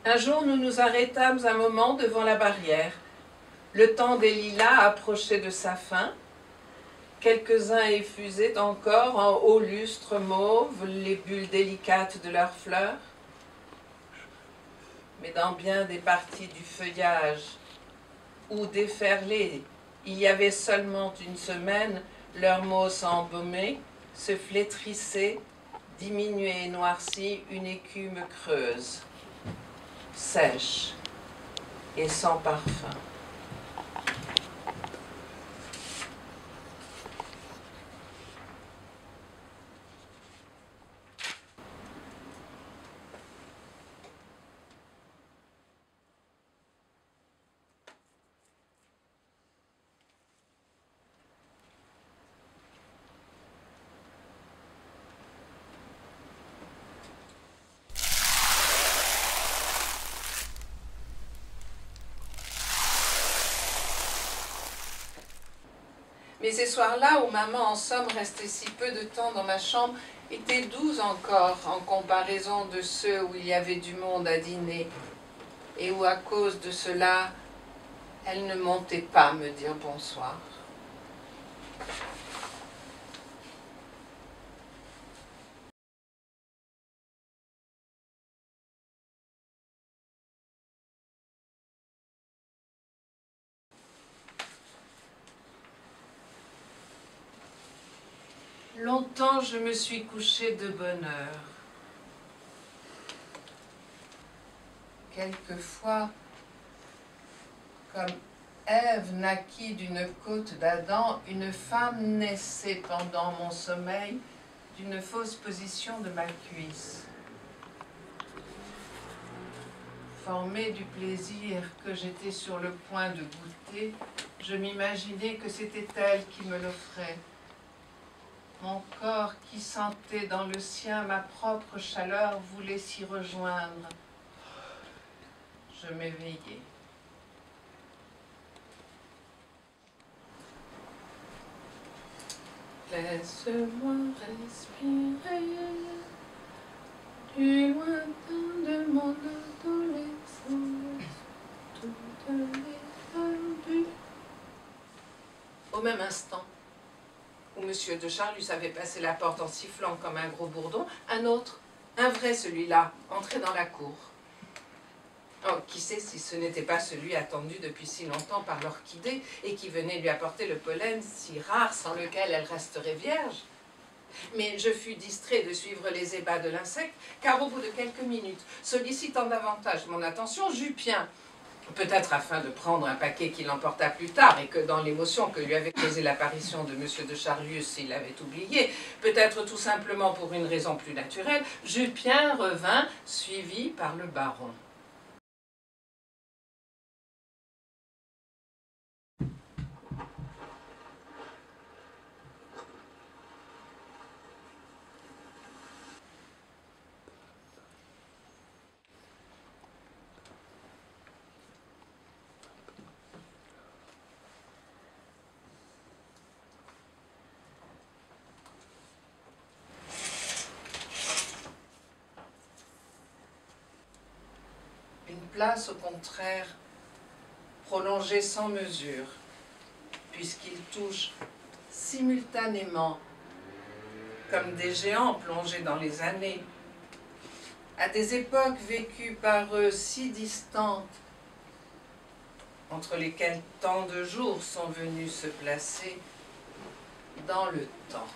Un jour, nous nous arrêtâmes un moment devant la barrière. Le temps des lilas approchait de sa fin. Quelques-uns effusaient encore en haut lustre mauve les bulles délicates de leurs fleurs. Mais dans bien des parties du feuillage où déferlés, il y avait seulement une semaine, leur mousse embaumée se flétrissait, diminuée et noircie, une écume creuse, sèche et sans parfum. Mais ces soirs-là, où maman, en somme, restait si peu de temps dans ma chambre, étaient doux encore en comparaison de ceux où il y avait du monde à dîner, et où, à cause de cela, elle ne montait pas me dire bonsoir. Longtemps, je me suis couchée de bonne heure. Quelquefois, comme Ève naquit d'une côte d'Adam, une femme naissait pendant mon sommeil d'une fausse position de ma cuisse. Formée du plaisir que j'étais sur le point de goûter, je m'imaginais que c'était elle qui me l'offrait. Mon corps qui sentait dans le sien ma propre chaleur voulait s'y rejoindre. Je m'éveillai. Laisse-moi respirer du lointain de mon adolescence, toutes les perdues. Au même instant où M. de Charlus avait passé la porte en sifflant comme un gros bourdon, un autre, un vrai celui-là, entrait dans la cour. Oh, qui sait si ce n'était pas celui attendu depuis si longtemps par l'orchidée et qui venait lui apporter le pollen si rare sans lequel elle resterait vierge. Mais je fus distrait de suivre les ébats de l'insecte, car au bout de quelques minutes, sollicitant davantage mon attention, j'eus bien, peut-être afin de prendre un paquet qui l'emporta plus tard et que dans l'émotion que lui avait causée l'apparition de M. de Charlius, il avait oublié, peut-être tout simplement pour une raison plus naturelle, Jupien revint, suivi par le baron. Une place, au contraire, prolongée sans mesure, puisqu'il touche simultanément, comme des géants plongés dans les années, à des époques vécues par eux si distantes, entre lesquelles tant de jours sont venus se placer dans le temps.